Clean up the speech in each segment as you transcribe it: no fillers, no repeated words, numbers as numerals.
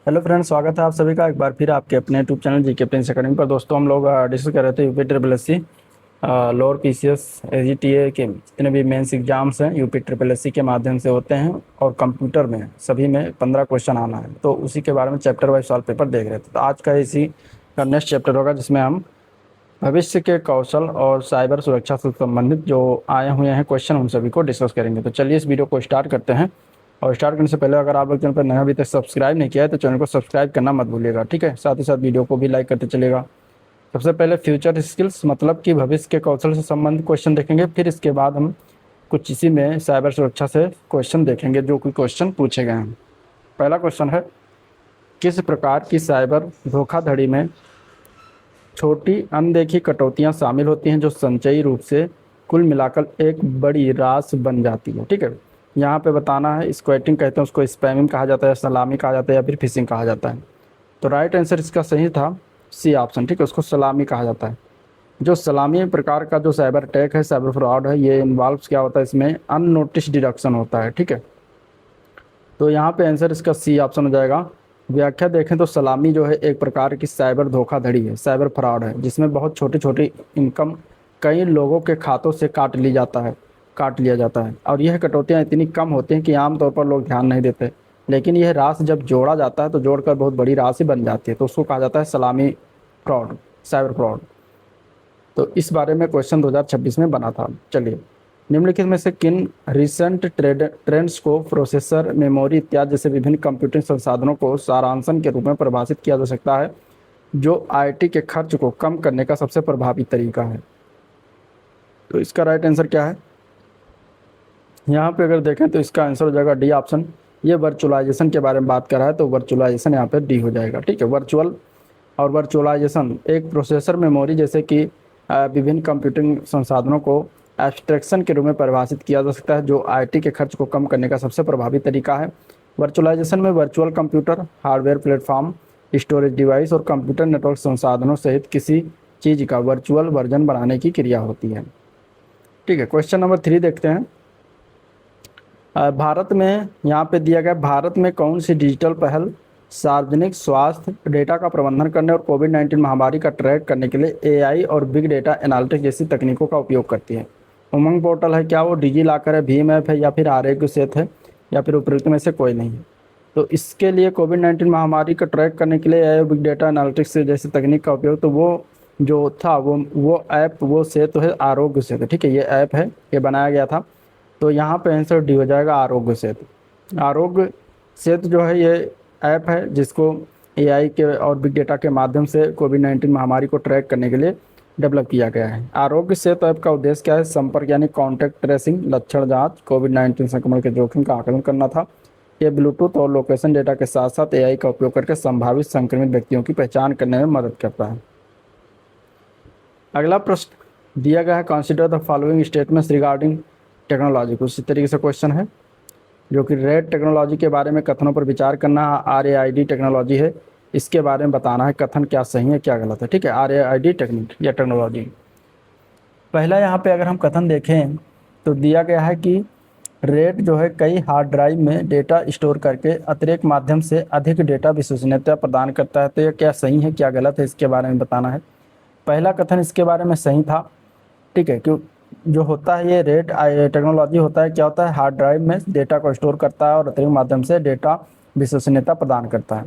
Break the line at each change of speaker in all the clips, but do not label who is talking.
Hello friends, स्वागत है आप सभी का एक बार फिर आपके अपने YouTube channel G Captain Academy पर। दोस्तों, हम लोग डिस्कस कर रहे थे UP triple S C lower PCS AGTA के जितने भी मेंस एग्जाम्स हैं यूपी ट्रिपल एस सी के माध्यम से होते हैं और कंप्यूटर में सभी में 15 क्वेश्चन आना है। तो उसी के बारे में चैप्टर वाइज सॉल्व पेपर देख रहे थे। तो आज का इसी का नेक्स्ट चैप्टर होगा जिसमें हम भविष्य के कौशल और साइबर सुरक्षा से संबंधित जो आए हुए हैं क्वेश्चन उन सभी को डिस्कस करेंगे। तो चलिए इस वीडियो को स्टार्ट करते हैं। और स्टार्ट करने से पहले अगर आप लोग चैनल पर नया अभी तक सब्सक्राइब नहीं किया है तो चैनल को सब्सक्राइब करना मत भूलिएगा, ठीक है। साथ ही साथ वीडियो को भी लाइक करते चलेगा। सबसे पहले फ्यूचर स्किल्स मतलब कि भविष्य के कौशल से संबंधित क्वेश्चन देखेंगे, फिर इसके बाद हम कुछ इसी में साइबर सुरक्षा से क्वेश्चन देखेंगे जो कि क्वेश्चन पूछे गए हैं। पहला क्वेश्चन है, किस प्रकार की साइबर धोखाधड़ी में छोटी अनदेखी कटौतियां शामिल होती हैं जो संचयी रूप से कुल मिलाकर एक बड़ी राशि बन जाती है। ठीक है, यहाँ पे बताना है। स्क्वैटिंग कहते हैं, उसको स्पैमिंग कहा जाता है, सलामी कहा जाता है या फिर फिशिंग कहा जाता है। तो राइट आंसर इसका सही था सी ऑप्शन, ठीक है। उसको सलामी कहा जाता है। जो सलामी प्रकार का जो साइबर अटैक है, साइबर फ्रॉड है, ये इन्वॉल्व क्या होता है, इसमें अननोटिस डिडक्शन होता है। ठीक है, तो यहाँ पे आंसर इसका सी ऑप्शन हो जाएगा। व्याख्या देखें तो सलामी जो है एक प्रकार की साइबर धोखाधड़ी है, साइबर फ्रॉड है, जिसमें बहुत छोटी छोटी इनकम कई लोगों के खातों से काट लिया जाता है। और यह कटौतियाँ इतनी कम होती हैं कि आमतौर पर लोग ध्यान नहीं देते, लेकिन यह राशि जब जोड़ा जाता है तो जोड़कर बहुत बड़ी राशि बन जाती है। तो उसको कहा जाता है सलामी फ्रॉड, साइबर फ्रॉड। तो इस बारे में क्वेश्चन 2026 में बना था। चलिए, निम्नलिखित में से किन रिसेंट ट्रेंड्स को प्रोसेसर, मेमोरी इत्यादि जैसे विभिन्न कंप्यूटिंग संसाधनों को सारांशन के रूप में परिभाषित किया जा सकता है जो आईटी के खर्च को कम करने का सबसे प्रभावी तरीका है? तो इसका राइट आंसर क्या है? यहाँ पे अगर देखें तो इसका आंसर हो जाएगा डी ऑप्शन। ये वर्चुअलाइजेशन के बारे में बात कर रहा है, तो वर्चुअलाइजेशन यहाँ पे डी हो जाएगा। ठीक है, वर्चुअल और वर्चुअलाइजेशन एक प्रोसेसर, मेमोरी जैसे कि विभिन्न कंप्यूटिंग संसाधनों को एब्स्ट्रैक्शन के रूप में परिभाषित किया जा सकता है जो आईटी के खर्च को कम करने का सबसे प्रभावी तरीका है। वर्चुअलाइजेशन में virtual computer, hardware platform, storage device और कंप्यूटर नेटवर्क संसाधनों सहित किसी चीज़ का वर्चुअल वर्जन बनाने की क्रिया होती है। ठीक है, क्वेश्चन नंबर 3 देखते हैं। भारत में यहाँ पे दिया गया, भारत में कौन सी डिजिटल पहल सार्वजनिक स्वास्थ्य डेटा का प्रबंधन करने और कोविड-19 महामारी का ट्रैक करने के लिए एआई और बिग डेटा एनालिटिक्स जैसी तकनीकों का उपयोग करती है? उमंग पोर्टल है क्या, वो डिजी लॉकर है, भीम ऐप है या फिर आरोग्य सेतु है या फिर उपयुक्त में से कोई नहीं है? तो इसके लिए कोविड-19 महामारी का ट्रैक करने के लिए एआई और बिग डेटा एनालिटिक्स जैसी तकनीक का उपयोग, तो वो जो था वो ऐप, वो सेतु है, आरोग्य सेतु। ठीक है, ये ऐप है, ये बनाया गया था। तो यहाँ पे आंसर डी हो जाएगा, आरोग्य सेतु। आरोग्य सेतु जो है ये ऐप है जिसको एआई के और बिग डेटा के माध्यम से कोविड-19 महामारी को ट्रैक करने के लिए डेवलप किया गया है। आरोग्य सेतु ऐप का उद्देश्य क्या है? संपर्क यानी कॉन्टैक्ट ट्रेसिंग, लक्षण जांच, कोविड-19 संक्रमण के जोखिम का आकलन करना था। ये ब्लूटूथ और लोकेशन डेटा के साथ साथ एआई का उपयोग करके संभावित संक्रमित व्यक्तियों की पहचान करने में मदद करता है। अगला प्रश्न दिया गया है, consider the following statements regarding technology. कुछ इस तरीके से क्वेश्चन है जो कि रेड टेक्नोलॉजी के बारे में कथनों पर विचार करना। RAID टेक्नोलॉजी है, इसके बारे में बताना है कथन क्या सही है क्या गलत है। ठीक है, RAID टेक्निक या टेक्नोलॉजी। पहला यहाँ पे अगर हम कथन देखें तो दिया गया है कि रेड जो है कई हार्ड ड्राइव में डेटा स्टोर करके अतिरिक्त माध्यम से अधिक डेटा विश्वसनीयता प्रदान करता है। तो ये क्या सही है क्या गलत है, इसके बारे में बताना है। पहला कथन इसके बारे में सही था। ठीक है, क्यों जो होता है ये रेड टेक्नोलॉजी होता है, क्या होता है, हार्ड ड्राइव में डेटा को स्टोर करता है और अतिरिक्त माध्यम से डेटा विश्वसनीयता प्रदान करता है।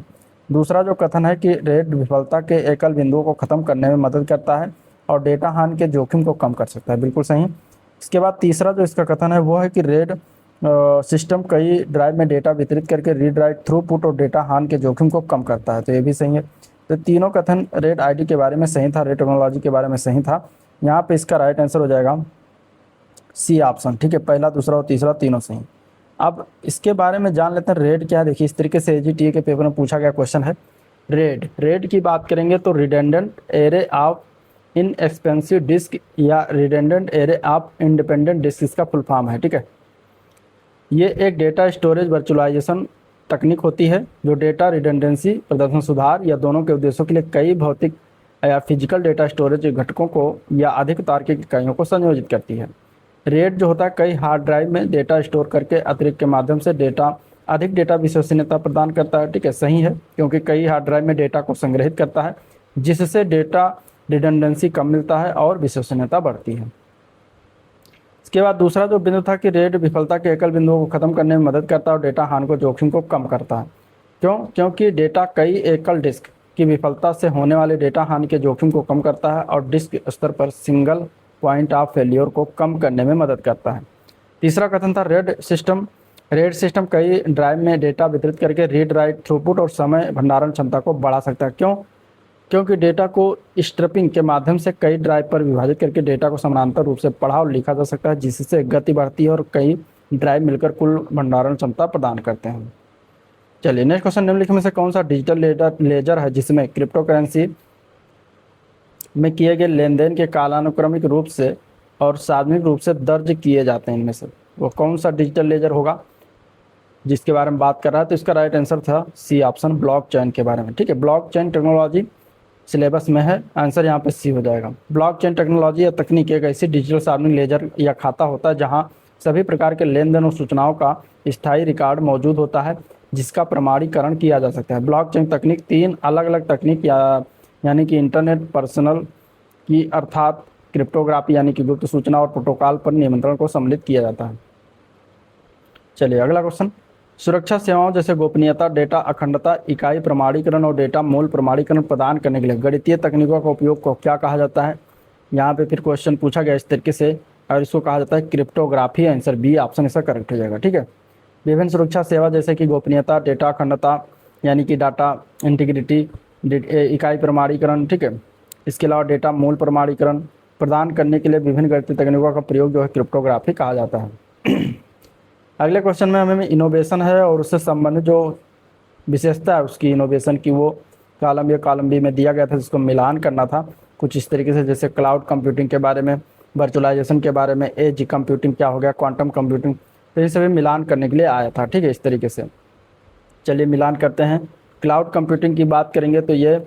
दूसरा जो कथन है कि रेड विफलता के एकल बिंदुओं को खत्म करने में मदद करता है और डेटा हानि के जोखिम को कम कर सकता है, बिल्कुल सही। इसके बाद तीसरा जो इसका कथन है वो है कि रेड सिस्टम कई ड्राइव में डेटा वितरित करके रीड राइट थ्रूपुट और डेटा हानि के जोखिम को कम करता है, तो ये भी सही है। तो तीनों कथन रेड आईडी के बारे में सही था, रेड टेक्नोलॉजी के बारे में सही था। यहाँ पे इसका राइट आंसर हो जाएगा सी ऑप्शन। ठीक है, पहला, दूसरा और तीसरा तीनों सही। अब इसके बारे में जान लेते हैं रेड क्या है। देखिए, इस तरीके से एजीटीए के पेपर में पूछा गया क्वेश्चन है। रेड की बात करेंगे तो redundant array of inexpensive disk या redundant array of independent disk इसका फुल फॉर्म है। ठीक है, ये एक डेटा स्टोरेज वर्चुअलाइजेशन तकनीक होती है जो डेटा रिडेंडेंसी, प्रदर्शन सुधार या दोनों के उद्देश्यों के लिए कई भौतिक या फिजिकल डेटा स्टोरेज घटकों को या अधिक तार्किक इकाइयों को संयोजित करती है। रेड जो होता है कई हार्ड ड्राइव में डेटा स्टोर करके अतिरिक्त के माध्यम से डेटा अधिक डेटा विश्वसनीयता प्रदान करता है। ठीक है, सही है, क्योंकि कई हार्ड ड्राइव में डेटा को संग्रहित करता है, जिससे डेटा रिडंडेंसी कम मिलता है और विश्वसनीयता बढ़ती है। इसके बाद दूसरा जो बिंदु था कि रेड विफलता के एकल बिंदुओं को खत्म करने में मदद करता है और डेटा हानि को जोखिम को कम करता है। क्यों? क्योंकि डेटा कई एकल डिस्क की विफलता से होने वाले डेटा हानि के जोखिम को कम करता है और डिस्क स्तर पर सिंगल पॉइंट ऑफ फेल्योर को कम करने में मदद करता है। तीसरा कथन था रेड सिस्टम कई ड्राइव में डेटा वितरित करके रीड राइट थ्रूपुट और समय भंडारण क्षमता को बढ़ा सकता है। क्यों? क्योंकि डेटा को स्ट्रिपिंग के माध्यम से कई ड्राइव पर विभाजित करके डेटा को समानांतर रूप से पढ़ा और लिखा जा सकता है, जिससे गति बढ़ती है और कई ड्राइव मिलकर कुल भंडारण क्षमता प्रदान करते हैं। चलिए नेक्स्ट क्वेश्चन, निम्नलिखित में से कौन सा डिजिटल लेजर है जिसमें क्रिप्टो करेंसी में किए गए लेन देन के कालानुक्रमिक रूप से और सार्वजनिक रूप से दर्ज किए जाते हैं? इनमें से वो कौन सा डिजिटल लेजर होगा जिसके बारे में बात कर रहा है? तो इसका राइट आंसर था सी ऑप्शन, ब्लॉकचेन के बारे में। ठीक है, ब्लॉकचेन टेक्नोलॉजी सिलेबस में है, आंसर यहाँ पे सी हो जाएगा। ब्लॉकचेन टेक्नोलॉजी या तकनीक एक ऐसी डिजिटल सार्वजनिक लेजर या खाता होता है जहाँ सभी प्रकार के लेन देन और सूचनाओं का स्थायी रिकॉर्ड मौजूद होता है, जिसका प्रमाणीकरण किया जा सकता है। ब्लॉकचेन तकनीक 3 अलग अलग तकनीक यानी कि इंटरनेट पर्सनल की अर्थात क्रिप्टोग्राफी यानी कि गुप्त सूचना और प्रोटोकॉल पर नियंत्रण को सम्मिलित किया जाता है। चलिए अगला क्वेश्चन, सुरक्षा सेवाओं जैसे गोपनीयता, डेटा अखंडता, इकाई प्रमाणीकरण और डेटा मूल प्रमाणीकरण प्रदान करने के लिए गणितीय तकनीकों का उपयोग को क्या कहा जाता है? यहाँ पे फिर क्वेश्चन पूछा गया इस तरीके से और इसको कहा जाता है क्रिप्टोग्राफी। आंसर बी ऑप्शन इसका करेक्ट हो जाएगा। ठीक है, विभिन्न सुरक्षा सेवा जैसे कि गोपनीयता, डेटा अखंडता यानी कि डाटा इंटीग्रिटी, इकाई प्रमाणीकरण, ठीक है, इसके अलावा डेटा मूल प्रमाणीकरण प्रदान करने के लिए विभिन्न गणितीय तकनीकों का प्रयोग जो है क्रिप्टोग्राफी कहा जाता है। अगले क्वेश्चन में हमें इनोवेशन है और उससे संबंधित जो विशेषता है उसकी इनोवेशन की वो कॉलम ए कॉलम बी में दिया गया था, जिसको मिलान करना था कुछ इस तरीके से, जैसे क्लाउड कंप्यूटिंग के बारे में, वर्चुअलाइजेशन के बारे में, एज कंप्यूटिंग क्या हो गया, क्वांटम कंप्यूटिंग, तो इन सभी मिलान करने के लिए आया था। ठीक है, इस तरीके से चलिए मिलान करते हैं। क्लाउड कंप्यूटिंग की बात करेंगे तो ये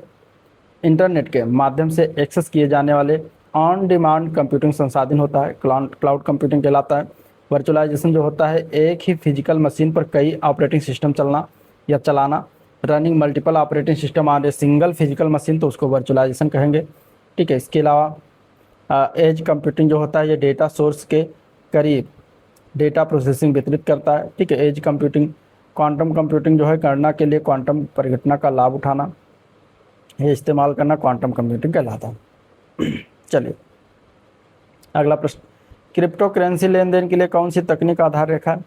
इंटरनेट के माध्यम से एक्सेस किए जाने वाले ऑन डिमांड कंप्यूटिंग संसाधन होता है, क्लाउड कंप्यूटिंग कहलाता है। वर्चुअलाइजेशन जो होता है एक ही फिजिकल मशीन पर कई ऑपरेटिंग सिस्टम चलना या चलाना, running multiple operating system on a single physical machine, तो उसको वर्चुअलाइजेशन कहेंगे। ठीक है, इसके अलावा एज कंप्यूटिंग जो होता है ये डेटा सोर्स के करीब डेटा प्रोसेसिंग वितरित करता है। ठीक है, एज कंप्यूटिंग। क्वांटम कंप्यूटिंग जो है गणना के लिए क्वांटम परिघटना का लाभ उठाना, ये इस्तेमाल करना क्वांटम कंप्यूटिंग कहलाता है। चलिए अगला प्रश्न, क्रिप्टो करेंसी लेन देन के लिए कौन सी तकनीक आधार रेखा है?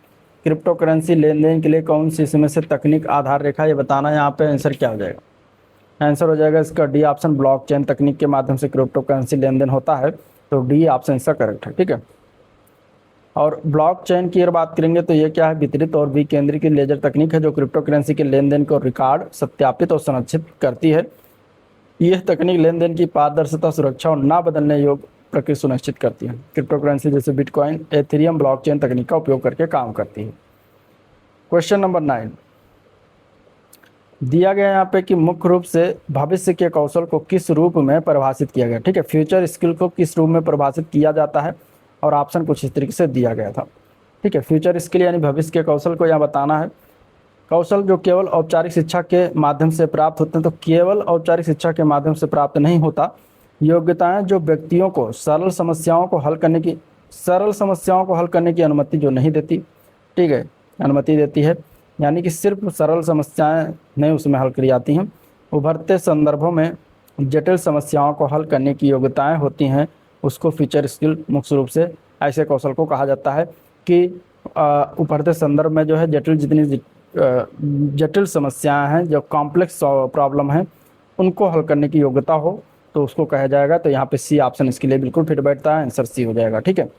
क्रिप्टो करेंसी लेन देन के लिए कौन सी इसमें से तकनीक आधार रेखा, ये बताना। यहाँ पे आंसर क्या हो जाएगा? आंसर हो जाएगा इसका डी ऑप्शन, ब्लॉकचेन तकनीक के माध्यम से क्रिप्टो करेंसी लेन देन होता है, तो डी ऑप्शन इसका करेक्ट है। ठीक है, और ब्लॉकचेन की अगर बात करेंगे तो ये क्या है? वितरित और विकेंद्रीकृत लेजर तकनीक है जो क्रिप्टो करेंसी के लेन देन को रिकॉर्ड, सत्यापित और संरक्षित करती है। यह तकनीक लेन देन की पारदर्शिता, सुरक्षा और ना बदलने योग्य प्रक्रिया सुनिश्चित करती है। क्रिप्टो करेंसी जैसे बिटकॉइन, एथेरियम ब्लॉकचेन तकनीक का उपयोग करके काम करती है। क्वेश्चन नंबर 9 दिया गया यहाँ पे कि मुख्य रूप से भविष्य के कौशल को किस रूप में परिभाषित किया गया? ठीक है, फ्यूचर स्किल को किस रूप में परिभाषित किया जाता है और ऑप्शन कुछ इस तरीके से दिया गया था। ठीक है, फ्यूचर स्किल यानी भविष्य के कौशल को यहाँ बताना है। कौशल जो केवल औपचारिक शिक्षा के माध्यम से प्राप्त होते हैं, तो केवल औपचारिक शिक्षा के माध्यम से प्राप्त नहीं होता। योग्यताएं जो व्यक्तियों को सरल समस्याओं को हल करने की अनुमति जो नहीं देती, ठीक है, अनुमति देती है, यानी कि सिर्फ सरल समस्याएं नहीं उसमें हल करी जाती हैं। उभरते संदर्भों में जटिल समस्याओं को हल करने की योग्यताएं होती हैं, उसको फ्यूचर स्किल मुख्य रूप से ऐसे कौशल को कहा जाता है कि उभरते संदर्भ में जो है जितनी जटिल समस्याएं हैं, जो कॉम्प्लेक्स प्रॉब्लम है, उनको हल करने की योग्यता हो तो उसको कहा जाएगा। तो यहाँ पे सी ऑप्शन इसके लिए बिल्कुल फिट बैठता है, आंसर सी हो जाएगा। ठीक है,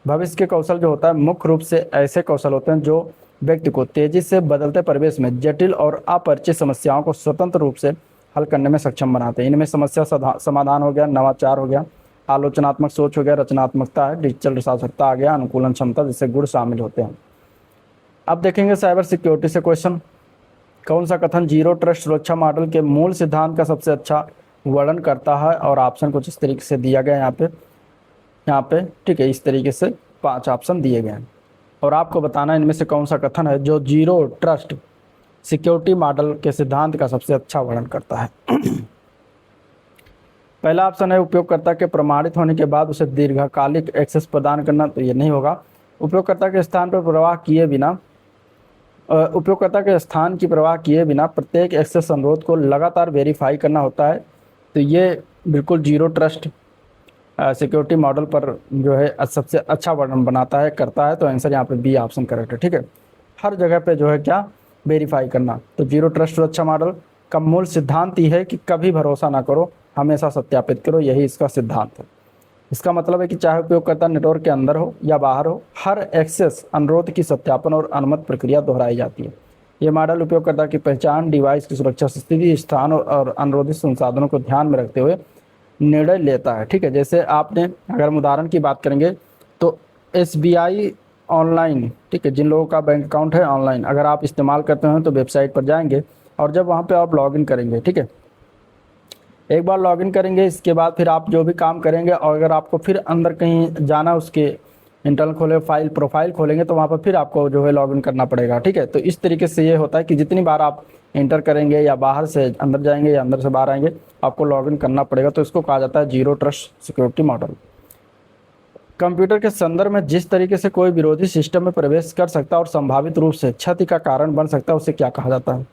भविष्य के कौशल जो होता है मुख्य रूप से ऐसे कौशल होते हैं जो व्यक्ति को तेजी से बदलते परिवेश में जटिल और अपरिचित समस्याओं को स्वतंत्र रूप से हल करने में सक्षम बनाते हैं। इनमें समस्या समाधान हो गया, नवाचार हो गया, आलोचनात्मक सोच हो गया, रचनात्मकता है, डिजिटल साक्षरता आ गया, अनुकूलन क्षमता जैसे गुण शामिल होते हैं। अब देखेंगे साइबर सिक्योरिटी से क्वेश्चन, कौन सा कथन जीरो ट्रस्ट सुरक्षा मॉडल के मूल सिद्धांत का सबसे अच्छा वर्णन करता है? और ऑप्शन कुछ इस तरीके से दिया गया यहाँ पे। ठीक है, इस तरीके से 5 ऑप्शन दिए गए हैं और आपको बताना है इनमें से कौन सा कथन है जो जीरो ट्रस्ट सिक्योरिटी मॉडल के सिद्धांत का सबसे अच्छा वर्णन करता है। पहला ऑप्शन है उपयोगकर्ता के प्रमाणित होने के बाद उसे दीर्घकालिक एक्सेस प्रदान करना, तो ये नहीं होगा। उपयोगकर्ता के स्थान पर प्रवाह किए बिना उपयोगकर्ता के स्थान की परवाह किए बिना प्रत्येक एक्सेस अनुरोध को लगातार वेरीफाई करना होता है, तो ये बिल्कुल जीरो ट्रस्ट सिक्योरिटी मॉडल पर जो है सबसे अच्छा वर्णन बनाता है, करता है। तो आंसर यहाँ पे बी ऑप्शन करेक्ट है। ठीक है, हर जगह पे जो है क्या वेरीफाई करना। तो जीरो ट्रस्ट सुरक्षा मॉडल का मूल सिद्धांत ही है कि कभी भरोसा ना करो, हमेशा सत्यापित करो, यही इसका सिद्धांत है। इसका मतलब है कि चाहे उपयोगकर्ता नेटवर्क के अंदर हो या बाहर हो, हर एक्सेस अनुरोध की सत्यापन और अनुमति प्रक्रिया दोहराई जाती है। ये मॉडल उपयोगकर्ता की पहचान, डिवाइस की सुरक्षा, स्थिति, स्थान और अनुरोधित संसाधनों को ध्यान में रखते हुए निर्णय लेता है। ठीक है, जैसे आपने अगर हम उदाहरण की बात करेंगे तो SBI ऑनलाइन, ठीक है, जिन लोगों का बैंक अकाउंट है ऑनलाइन अगर आप इस्तेमाल करते हैं तो वेबसाइट पर जाएंगे और जब वहाँ पे आप लॉगिन करेंगे, ठीक है, एक बार लॉगिन करेंगे, इसके बाद फिर आप जो भी काम करेंगे और अगर आपको फिर अंदर कहीं जाना, उसके इंटरनल खोले फाइल प्रोफाइल खोलेंगे तो वहाँ पर फिर आपको जो है लॉगिन करना पड़ेगा। ठीक है, तो इस तरीके से ये होता है कि जितनी बार आप इंटर करेंगे या बाहर से अंदर जाएंगे या अंदर से बाहर आएंगे, आपको लॉगिन करना पड़ेगा। तो इसको कहा जाता है zero trust security model. Computer के संदर्भ में जिस तरीके से कोई विरोधी सिस्टम में प्रवेश कर सकता है और संभावित रूप से क्षति का कारण बन सकता है, उसे क्या कहा जाता है?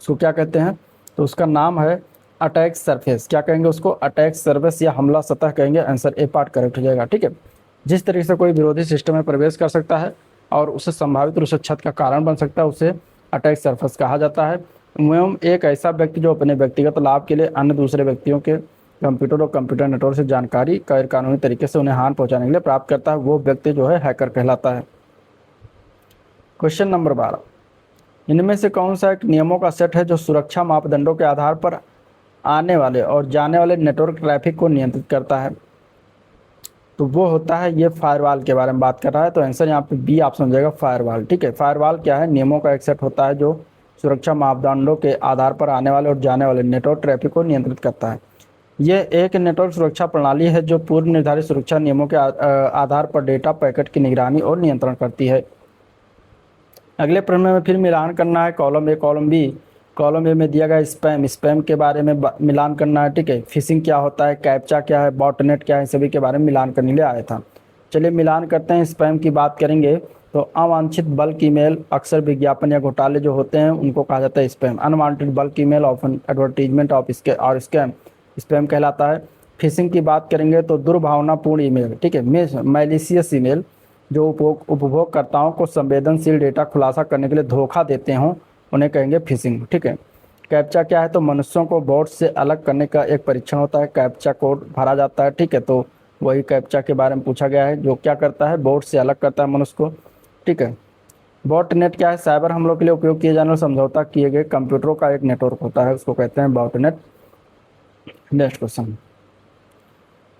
उसको क्या कहते हैं? तो उसका नाम है अटैक सरफेस। क्या कहेंगे उसको? अटैक सरफेस या हमला सतह कहेंगे। आंसर ए पार्ट करेक्ट हो जाएगा। ठीक है, जिस तरीके से कोई विरोधी सिस्टम में प्रवेश कर सकता है और उसे संभावित रूप से क्षति का कारण बन सकता है, उसे अटैक सरफेस कहा जाता है। एवं एक ऐसा व्यक्ति जो अपने व्यक्तिगत लाभ के लिए अन्य दूसरे व्यक्तियों के कंप्यूटर और कंप्यूटर नेटवर्क से जानकारी गैर कानूनी तरीके से उन्हें हानि पहुंचाने के लिए प्राप्त करता है, वो व्यक्ति जो है हैकर कहलाता है। क्वेश्चन नंबर 12, इनमें से कौन सा एक नियमों का सेट है जो सुरक्षा मापदंडों के आधार पर आने वाले और जाने वाले नेटवर्क ट्रैफिक को नियंत्रित करता है? तो वो होता है, ये फायरवॉल के बारे में बात कर रहा है। तो आंसर यहाँ पे बी ऑप्शन हो जाएगा, फायरवॉल। ठीक है, फायरवॉल क्या है? नियमों का एक सेट होता है जो सुरक्षा मापदंडों के आधार पर आने वाले और जाने वाले नेटवर्क ट्रैफिक को नियंत्रित करता है। ये एक नेटवर्क सुरक्षा प्रणाली है जो पूर्व निर्धारित सुरक्षा नियमों के आधार पर डेटा पैकेट की निगरानी और नियंत्रण करती है। अगले प्रश्न में फिर मिलान करना है column A column B. Column A में दिया गया स्पैम के बारे में मिलान करना है। ठीक है, फिशिंग क्या होता है, कैप्चा क्या है, बॉटनेट क्या है, सभी के बारे में मिलान करने के लिए आया था। चलिए मिलान करते हैं। स्पैम की बात करेंगे तो अवांछित बल्क ईमेल, अक्सर विज्ञापन या घोटाले जो होते हैं उनको कहा जाता है spam. Unwanted bulk email, often advertisement of scam, spam कहलाता है। फिशिंग की बात करेंगे तो दुर्भावनापूर्ण ईमेल, ठीक है, मैलिशियस ईमेल जो उपभोगकर्ताओं को संवेदनशील डेटा खुलासा करने के लिए धोखा देते हों, उन्हें कहेंगे फिशिंग। ठीक है, कैप्चा क्या है? तो मनुष्यों को बोट से अलग करने का एक परीक्षण होता है, कैप्चा कोड भरा जाता है। ठीक है, तो वही कैप्चा के बारे में पूछा गया है, जो क्या करता है? बोट से अलग करता है मनुष्य को। ठीक है, बॉटनेट क्या है? साइबर हमलों के लिए उपयोग किए जाने और समझौता किए गए कंप्यूटरों का एक नेटवर्क होता है, उसको कहते हैं botnet. Next question,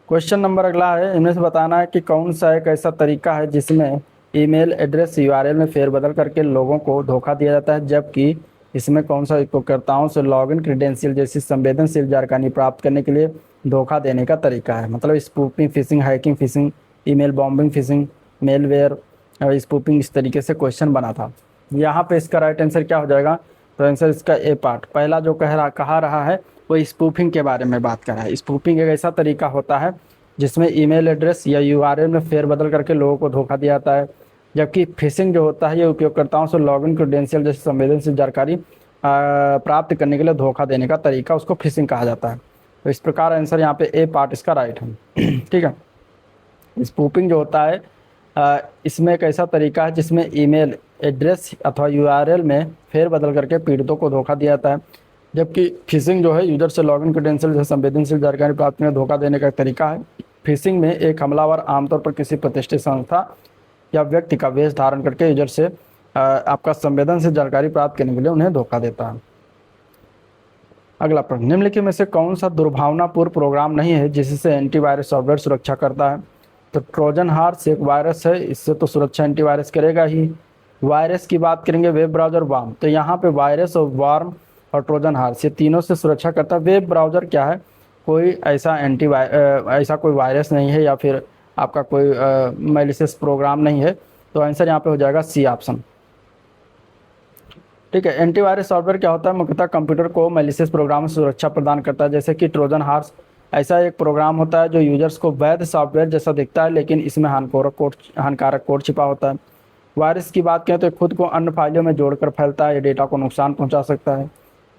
question number अगला है, इनमें से बताना है कि कौन सा एक ऐसा तरीका है जिसमें ईमेल एड्रेस URL में फेरबदल करके लोगों को धोखा दिया जाता है, जबकि इसमें कौन सा उपयोगकर्ताओं से लॉगिन क्रीडेंशियल जैसी संवेदनशील जानकारी प्राप्त करने के लिए धोखा देने का तरीका है। मतलब spoofing fishing, hacking fishing, email bombing fishing, malware spoofing, इस तरीके से क्वेश्चन बना था। यहाँ पे इसका राइट आंसर क्या हो जाएगा? तो आंसर इसका ए पार्ट। पहला जो कहा रहा है वो स्पूफिंग के बारे में बात कर रहा है। स्पूफिंग एक ऐसा तरीका होता है जिसमें ईमेल एड्रेस या URL में फेरबदल करके लोगों को धोखा दिया जाता है, जबकि फिशिंग जो होता है ये उपयोगकर्ताओं से लॉगिन क्रेडेंशियल जैसी संवेदनशील जानकारी प्राप्त करने के लिए धोखा देने का तरीका, उसको फिशिंग कहा जाता है। तो इस प्रकार आंसर यहाँ पे ए पार्ट इसका राइट है। ठीक है, स्पूफिंग जो होता है इसमें एक ऐसा तरीका है जिसमें ईमेल एड्रेस अथवा URL में फेरबदल करके पीड़ितों को धोखा दिया जाता है, जबकि फिशिंग जो है यूजर से लॉगिन क्रेडेंशियल जैसे संवेदनशील जानकारी प्राप्त करने धोखा देने का तरीका है। फिशिंग में एक हमलावर आमतौर पर किसी प्रतिष्ठित संस्था या व्यक्ति का वेश धारण करके यूजर से आपका संवेदनशील जानकारी प्राप्त करने के लिए उन्हें धोखा देता है। अगला प्रश्न, निम्नलिखित में से कौन सा दुर्भावनापूर्ण प्रोग्राम नहीं है जिससे एंटीवायरस सॉफ्टवेयर सुरक्षा करता है? तो ट्रोजन हॉर्स एक वायरस है, इससे तो सुरक्षा एंटीवायरस करेगा ही। वायरस की बात करेंगे वेब ब्राउजर वार्म, तो यहाँ पे वायरस और वार्म और ट्रोजन हॉर्स ये तीनों से सुरक्षा करता है। वेब ब्राउजर क्या है? कोई ऐसा ऐसा कोई वायरस नहीं है या फिर आपका कोई मैलिशियस प्रोग्राम नहीं है तो आंसर यहाँ पे हो जाएगा सी ऑप्शन। ठीक है, एंटीवायरस सॉफ्टवेयर क्या होता है? मुख्यतः कंप्यूटर को मैलिशियस प्रोग्राम से सुरक्षा प्रदान करता है, जैसे कि ट्रोजन हॉर्स। ऐसा एक प्रोग्राम होता है जो यूजर्स को वैध सॉफ्टवेयर जैसा दिखता है, लेकिन इसमें हानिकारक कोड छिपा होता है। वायरस की बात करें तो खुद को अन्य फाइलों में जोड़कर फैलता है, ये डेटा को नुकसान पहुंचा सकता है।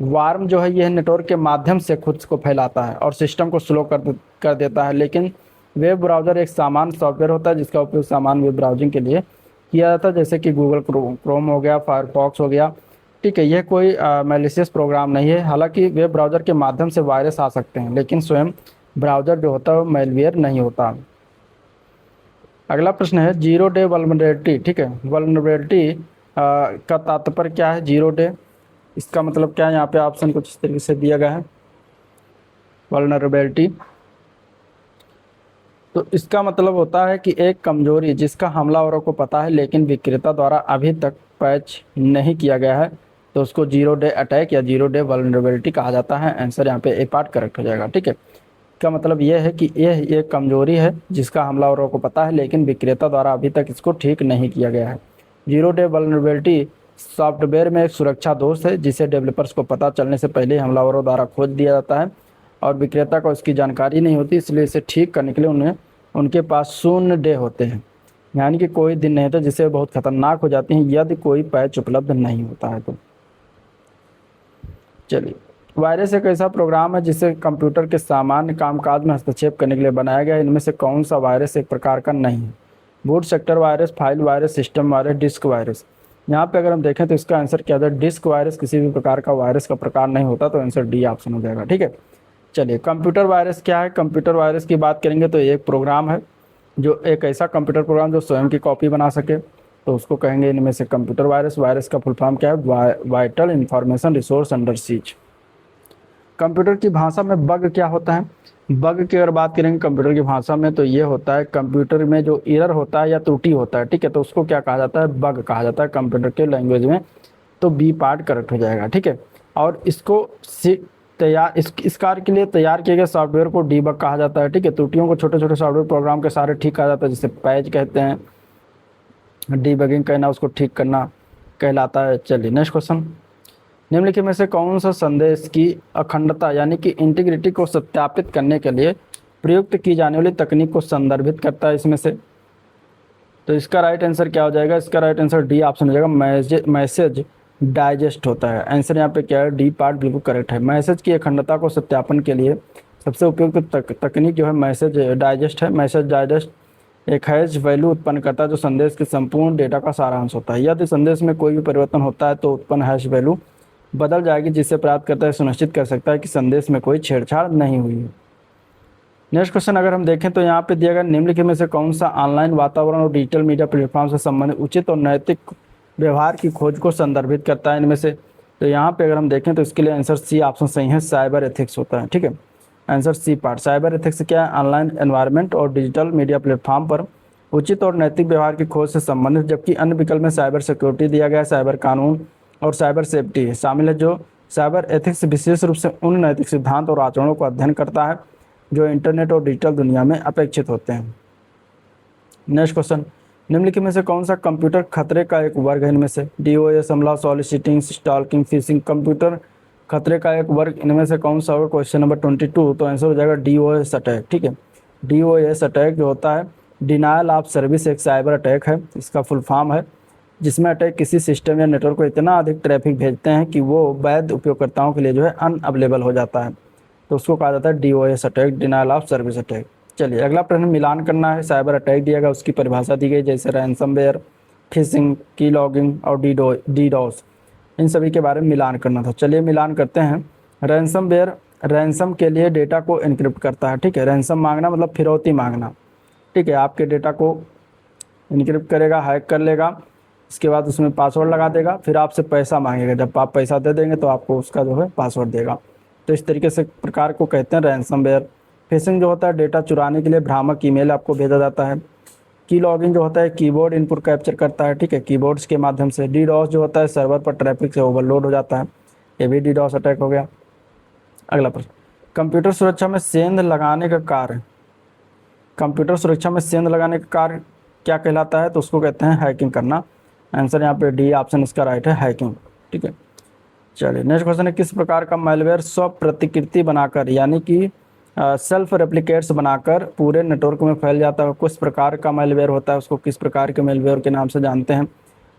वार्म जो है यह नेटवर्क के माध्यम से खुद को फैलाता है और सिस्टम को स्लो कर देता है। लेकिन वेब ब्राउज़र एक सामान्य सॉफ्टवेयर होता है जिसका उपयोग सामान्य वेब ब्राउजिंग के लिए किया जाता है, जैसे कि गूगल क्रोम हो गया, फायरफॉक्स हो गया। ठीक है, यह कोई मैलिशियस प्रोग्राम नहीं है। हालांकि वेब ब्राउज़र के माध्यम से वायरस आ सकते हैं, लेकिन स्वयं ब्राउज़र जो होता है वो मैलवेयर नहीं होता। अगला प्रश्न है जीरो डे वल्नरेबिलिटी। ठीक है, वल्नरेबिलिटी का तात्पर्य क्या है? जीरो डे, इसका मतलब क्या है? यहाँ पे ऑप्शन कुछ इस तरीके से दिया गया है। वल्नरेबिलिटी तो इसका मतलब होता है कि एक कमजोरी जिसका हमलावरों को पता है लेकिन विक्रेता द्वारा अभी तक पैच नहीं किया गया है, तो उसको जीरो डे अटैक या जीरो डे वल्नरेबिलिटी कहा जाता है। आंसर यहाँ पे ए पार्ट करेक्ट हो जाएगा। ठीक है, इसका मतलब यह है कि यह एक कमजोरी है जिसका हमलावरों को पता है लेकिन विक्रेता द्वारा अभी तक इसको ठीक नहीं किया गया है। जीरो डे वल्नरेबिलिटी सॉफ्टवेयर में एक सुरक्षा दोष है जिसे डेवलपर्स को पता चलने से पहले हमलावरों द्वारा खोज दिया जाता है और विक्रेता को इसकी जानकारी नहीं होती, इसलिए इसे ठीक करने के लिए उनके पास शून्य डे होते हैं, यानी कि कोई दिन नहीं होता जिससे बहुत खतरनाक हो जाती हैं यदि कोई पैच उपलब्ध नहीं होता है। तो चलिए, वायरस एक ऐसा प्रोग्राम है जिसे कंप्यूटर के सामान्य कामकाज में हस्तक्षेप करने के लिए बनाया गया है। इनमें से कौन सा वायरस एक प्रकार का नहीं है? Boot sector virus, file virus, system virus, disk virus. यहाँ पे अगर हम देखें तो इसका आंसर क्या है? डिस्क वायरस किसी भी प्रकार का वायरस का प्रकार नहीं होता, तो आंसर डी ऑप्शन हो जाएगा। ठीक है, चलिए, कंप्यूटर वायरस क्या है? कंप्यूटर वायरस की बात करेंगे तो एक प्रोग्राम है जो एक ऐसा कंप्यूटर प्रोग्राम जो स्वयं की कॉपी बना सके, तो उसको कहेंगे इनमें से कंप्यूटर वायरस। वायरस का फुल फॉर्म क्या है? Vital information resource under seize. Computer की भाषा में बग क्या होता है? बग की अगर बात करेंगे कंप्यूटर की भाषा में तो ये होता है कंप्यूटर में जो एरर होता है या त्रुटि होता है, ठीक है, तो उसको क्या कहा जाता है? बग कहा जाता है कंप्यूटर के लैंग्वेज में, तो बी पार्ट करेक्ट हो जाएगा। ठीक है, और इसको इस कार्य के लिए तैयार किए गए सॉफ्टवेयर को डीबग कहा जाता है। ठीक है, त्रुटियों को छोटे छोटे सॉफ्टवेयर प्रोग्राम के सारे ठीक कहा जाता है, जिसे पैच कहते हैं। डीबगिंग कहना, उसको ठीक करना कहलाता है। चलिए, नेक्स्ट क्वेश्चन, निम्नलिखित में से कौन सा संदेश की अखंडता यानी कि इंटीग्रिटी को सत्यापित करने के लिए प्रयुक्त की जाने वाली तकनीक को संदर्भित करता है इसमें से? तो इसका राइट आंसर क्या हो जाएगा? इसका राइट आंसर डी ऑप्शन हो जाएगा, मैसेज डाइजेस्ट होता है। आंसर यहाँ पे क्या है? डी पार्ट बिल्कुल करेक्ट है। मैसेज की अखंडता को सत्यापन के लिए सबसे उपयुक्त तकनीक जो है मैसेज डाइजेस्ट है। मैसेज डाइजेस्ट एक हैश वैल्यू उत्पन्न करता है जो संदेश के संपूर्ण डेटा का सारांश होता है। यदि संदेश में कोई भी परिवर्तन होता है तो उत्पन्न हैश वैल्यू बदल जाएगी, जिससे प्राप्त करता है सुनिश्चित कर सकता है कि संदेश में कोई छेड़छाड़ नहीं हुई है। नेक्स्ट क्वेश्चन अगर हम देखें तो यहाँ पे दिया गया निम्नलिखित में से कौन सा ऑनलाइन वातावरण और डिजिटल मीडिया प्लेटफॉर्म से संबंधित उचित और नैतिक व्यवहार की खोज को संदर्भित करता है इनमें से? तो यहाँ पे अगर हम देखें तो इसके लिए आंसर सी ऑप्शन सही है, साइबर एथिक्स होता है। ठीक है, answer C part. Cyber ethics क्या है? ऑनलाइन एनवायरनमेंट और डिजिटल मीडिया प्लेटफॉर्म पर उचित और नैतिक व्यवहार की खोज से संबंधित, जबकि अन्य विकल्प में साइबर सिक्योरिटी दिया गया है, साइबर कानून और साइबर सेफ्टी शामिल है। जो साइबर एथिक्स विशेष रूप से उन नैतिक सिद्धांत और आचरणों का अध्ययन करता है जो इंटरनेट और डिजिटल दुनिया में अपेक्षित होते हैं। नेक्स्ट क्वेश्चन, निम्नलिखित में से कौन सा कंप्यूटर खतरे का एक वर्ग है इनमें से? डीओएस हमला, सॉलिसिटिंग, स्टॉकिंग, फिशिंग। कंप्यूटर खतरे का एक वर्ग इनमें से कौन सा होगा? क्वेश्चन नंबर 22, तो आंसर हो जाएगा डीओएस अटैक। ठीक है, डीओएस अटैक जो होता है डिनायल ऑफ सर्विस एक साइबर अटैक है, इसका फुल फॉर्म है, जिसमें अटैक किसी सिस्टम या नेटवर्क को इतना अधिक ट्रैफिक भेजते हैं कि वो वैध उपयोगकर्ताओं के लिए जो है अनअवेलेबल हो जाता है, तो उसको कहा जाता है DOS attack, denial of service attack. चलिए, अगला प्रश्न मिलान करना है। साइबर अटैक दिया गया, उसकी परिभाषा दी गई, जैसे रैंसमवेयर, फिशिंग, की लॉगिंग और डीडोस, इन सभी के बारे में मिलान करना था। चलिए मिलान करते हैं। रैंसमवेयर रैंसम के लिए डेटा को इनक्रिप्ट करता है। ठीक है, रैंसम मांगना मतलब फिरौती मांगना। ठीक है, आपके डेटा को इनक्रिप्ट करेगा, हैक कर लेगा, इसके बाद उसमें पासवर्ड लगा देगा, फिर आपसे पैसा मांगेगा। जब आप पैसा दे देंगे तो आपको उसका जो है पासवर्ड देगा। तो इस तरीके से प्रकार को कहते हैं रैंसमवेयर। फिशिंग जो होता है डेटा चुराने के लिए भ्रामक ईमेल आपको भेजा जाता है। की लॉगिंग जो होता है कीबोर्ड इनपुट कैप्चर करता है। ठीक है, कीबोर्ड्स के माध्यम से। डीडॉस जो होता है सर्वर पर ट्रैफिक से ओवरलोड हो जाता है, ये भी डीडॉस अटैक हो गया। अगला प्रश्न, कंप्यूटर सुरक्षा में सेंध लगाने का कार्य, कंप्यूटर सुरक्षा में सेंध लगाने का कार्य क्या कहलाता है? तो उसको कहते हैं हैकिंग करना। आंसर यहाँ पे डी ऑप्शन इसका राइट है, हैकिंग। ठीक है, चलिए नेक्स्ट क्वेश्चन है, किस प्रकार का मैलवेयर स्व प्रतिकृति बनाकर यानी कि सेल्फ रेप्लिकेट्स बनाकर पूरे नेटवर्क में फैल जाता है? किस प्रकार का मैलवेयर होता है, उसको किस प्रकार के मैलवेयर के नाम से जानते हैं?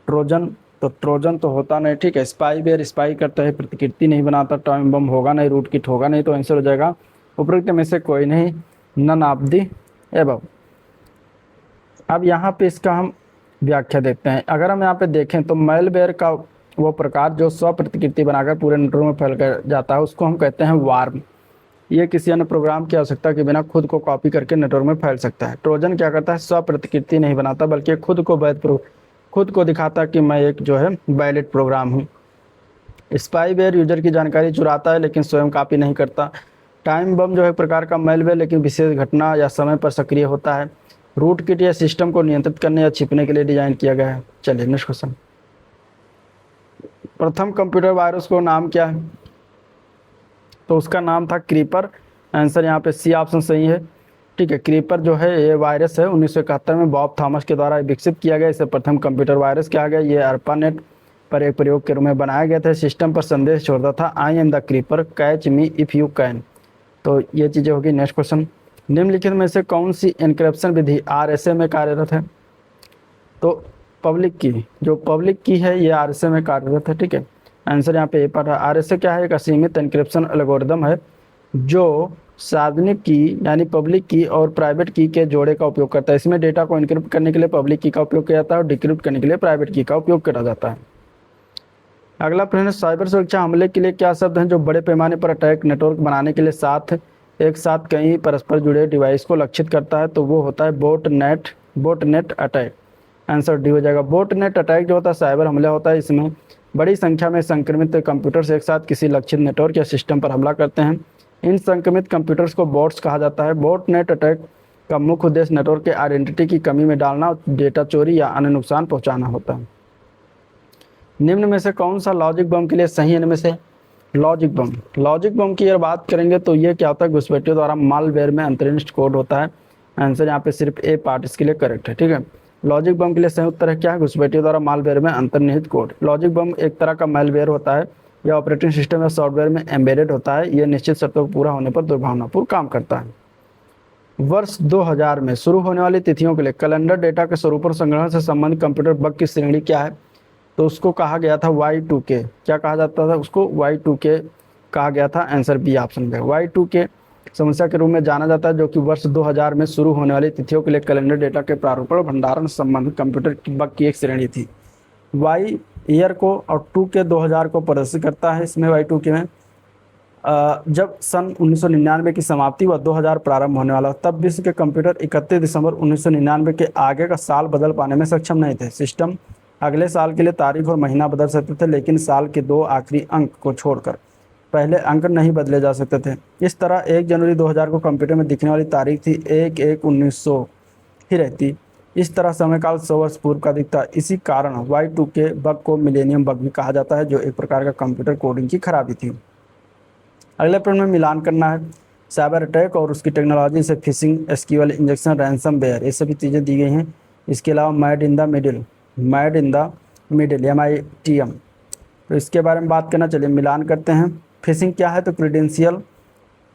ट्रोजन। तो ट्रोजन तो होता नहीं, ठीक है। स्पाईवेयर स्पाई करता है, प्रतिकृति नहीं बनाता। टाइम बम होगा नहीं, रूट किट होगा नहीं, तो आंसर हो जाएगा उपरोक्त में से कोई नहीं, नन ऑफ दी एबव। अब यहाँ पे इसका हम व्याख्या देखते हैं। अगर हम यहाँ पे देखें तो मैलवेयर का वो प्रकार जो स्व प्रतिकृति बनाकर पूरे नेटवर्क में फैल कर जाता है उसको हम कहते हैं वार्म। ये किसी अन्य प्रोग्राम की आवश्यकता के बिना खुद को कॉपी करके नेटवर्क में फैल सकता है। ट्रोजन क्या करता है? स्व प्रतिकृति नहीं बनाता बल्कि खुद को खुद को दिखाता कि मैं एक जो है वैलिड प्रोग्राम हूँ। स्पाईवेयर यूजर की जानकारी चुराता है लेकिन स्वयं कॉपी नहीं करता। टाइम बम जो है एक प्रकार का मैलवेयर लेकिन विशेष घटना या समय पर सक्रिय होता है। रूट किट या सिस्टम को नियंत्रित करने या छिपने के लिए डिजाइन किया गया है। चलिए नेक्स्ट क्वेश्चन, प्रथम कंप्यूटर वायरस को नाम क्या है? तो उसका नाम था क्रीपर। आंसर यहाँ पे सी ऑप्शन सही है। ठीक है, क्रीपर जो है ये वायरस है 1971 में बॉब थॉमस के द्वारा विकसित किया गया। इसे प्रथम कंप्यूटर वायरस कहा गया। ये अर्पानेट पर एक प्रयोग के रूप में बनाया गया था। सिस्टम पर संदेश छोड़ता था, I am the creeper, catch me if you can. तो ये चीज़ें होगी। नेक्स्ट क्वेश्चन, निम्नलिखित में से कौन सी एन्क्रिप्शन विधि आरएसए में कार्यरत है? तो पब्लिक की, जो पब्लिक की है ये आरएसए में कार्यरत है। ठीक है, आंसर यहाँ पे ए पर है। आरएसए क्या है? एक असीमित एन्क्रिप्शन एल्गोरिदम है जो सार्वजनिक की यानी पब्लिक की और प्राइवेट की के जोड़े का उपयोग करता है। इसमें डेटा को एन्क्रिप्ट करने के लिए पब्लिक की का उपयोग किया जाता है और डिक्रिप्ट करने के लिए प्राइवेट की का उपयोग करा जाता है। अगला प्रश्न, साइबर सुरक्षा हमले के लिए क्या शब्द हैं जो बड़े पैमाने पर अटैक नेटवर्क बनाने के लिए एक साथ कई परस्पर जुड़े डिवाइस को लक्षित करता है? तो वो होता है बोटनेट अटैक। आंसर डी हो जाएगा। बोटनेट अटैक जो होता है साइबर हमला होता है। इसमें बड़ी संख्या में संक्रमित कंप्यूटर्स एक साथ किसी लक्षित नेटवर्क या सिस्टम पर हमला करते हैं। इन संक्रमित कंप्यूटर्स को बॉट्स कहा जाता है। बोटनेट अटैक का मुख्य उद्देश्य नेटवर्क के आइडेंटिटी की कमी में डालना, डेटा चोरी या अन्य नुकसान पहुंचाना होता है। निम्न में से कौन सा लॉजिक बम के लिए सही है? इनमें से लॉजिक बम की अगर बात करेंगे तो ये क्या होता है? घुसपैठियों द्वारा मालवेयर में अंतर्निहित कोड होता है। आंसर यहाँ पे सिर्फ ए पार्ट इसके लिए करेक्ट है। ठीक है, लॉजिक बम के लिए सही उत्तर है क्या? घुसपैठियों द्वारा मालवेयर में अंतर्निहित कोड। लॉजिक बम एक तरह का मालवेयर होता है। यह ऑपरेटिंग सिस्टम या सॉफ्टवेयर में एम्बेडेड होता है। यह निश्चित शर्तों को पूरा होने पर दुर्भावनापूर्ण काम करता है। वर्ष 2000 में शुरू होने वाली तिथियों के लिए कैलेंडर डेटा के स्वरूप और संग्रहण से संबंधित कंप्यूटर बग की श्रेणी क्या है? तो उसको कहा गया था Y2K। क्या कहा जाता था उसको? Y2K कहा गया था। आंसर बी ऑप्शन है। Y2K समस्या के रूप में जाना जाता है जो कि वर्ष 2000 में शुरू होने वाली तिथियों के लिए कैलेंडर डेटा के प्रारूपण भंडारण संबंधित कंप्यूटर की बग की एक श्रेणी थी। Y ईयर को और 2K 2000 को प्रदर्शित करता है। इसमें Y2K में जब सन 1999 की समाप्ति व 2000 प्रारंभ होने वाला, तब विश्व के कंप्यूटर 31 दिसंबर 1999 के आगे का साल बदल पाने में सक्षम नहीं थे। सिस्टम अगले साल के लिए तारीख और महीना बदल सकते थे लेकिन साल के 2 आखिरी अंक को छोड़कर पहले अंक नहीं बदले जा सकते थे। इस तरह 1 जनवरी 2000 को कंप्यूटर में दिखने वाली तारीख थी 1/1/1900 ही रहती। इस तरह समय काल 100 वर्ष पूर्व का दिखता। इसी कारण Y2K बग को मिलेनियम बग भी कहा जाता है जो एक प्रकार का कंप्यूटर कोडिंग की खराबी थी। अगले प्रश्न में मिलान करना है साइबर अटैक और उसकी टेक्नोलॉजी से फिशिंग, एसक्यूएल इंजेक्शन, रैंसमवेयर, ये सभी चीज़ें दी गई हैं। इसके अलावा mad in the middle MITM, तो इसके बारे में बात करना। चलिए मिलान करते हैं। फिशिंग क्या है? तो क्रेडेंशियल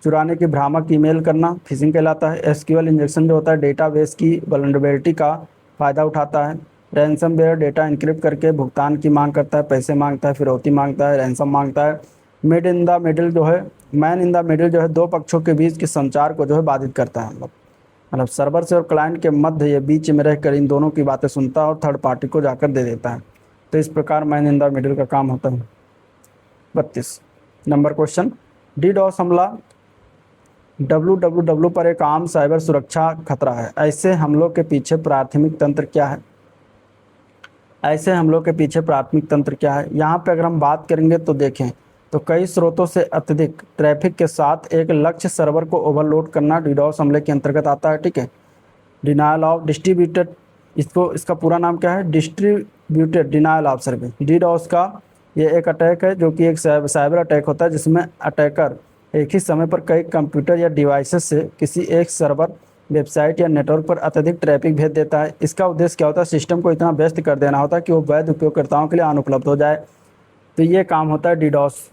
चुराने की भ्रामक ईमेल करना फिशिंग कहलाता है। एसक्यूएल इंजेक्शन जो होता है डेटाबेस की वल्नरेबिलिटी का फ़ायदा उठाता है। रैंसमवेयर डेटा इनक्रिप्ट करके भुगतान की मांग करता है, पैसे मांगता है, फिरौती मांगता है, रैंसम मांगता है। मैन इन द मिडिल जो है 2 पक्षों के बीच के संचार को जो है बाधित करता है। मतलब सर्वर से और क्लाइंट के मध्य ये बीच में रहकर इन दोनों की बातें सुनता है और थर्ड पार्टी को जाकर दे देता है। तो इस प्रकार मैन इन द मिडिल का काम होता है। 32 नंबर क्वेश्चन, DDoS हमला www पर एक आम साइबर सुरक्षा खतरा है। ऐसे हमलों के पीछे प्राथमिक तंत्र क्या है? यहाँ पे अगर हम बात करेंगे तो देखें तो कई स्रोतों से अत्यधिक ट्रैफिक के साथ एक लक्ष्य सर्वर को ओवरलोड करना DDoS हमले के अंतर्गत आता है। ठीक है, डिनायल ऑफ डिस्ट्रीब्यूटेड, इसका पूरा नाम क्या है? Distributed denial of service. DDoS का ये एक अटैक है जो कि एक साइबर अटैक होता है जिसमें अटैकर एक ही समय पर कई कंप्यूटर या डिवाइसेस से किसी एक सर्वर वेबसाइट या नेटवर्क पर अत्यधिक ट्रैफिक भेज देता है। इसका उद्देश्य क्या होता है? सिस्टम को इतना व्यस्त कर देना होता है कि वो वैध उपयोगकर्ताओं के लिए अनुपलब्ध हो जाए। तो ये काम होता है डीडॉस।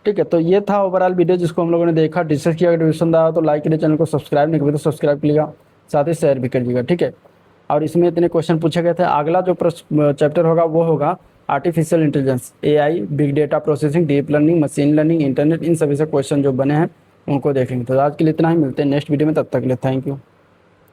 ठीक है, तो ये था ओवरऑल वीडियो जिसको हम लोगों ने देखा, डिस्कस किया। अगर पसंद आया तो लाइक करिए, चैनल को सब्सक्राइब नहीं किया तो सब्सक्राइब करिएगा, साथ ही शेयर भी करिएगा। ठीक है, और इसमें इतने क्वेश्चन पूछे गए थे। अगला जो चैप्टर होगा वो होगा artificial intelligence, AI, big data processing, deep learning, machine learning, internet, इन सभी से क्वेश्चन जो बने हैं उनको देखेंगे। तो आज के लिए इतना ही, मिलते हैं नेक्स्ट वीडियो में, तब तक के लिए थैंक यू।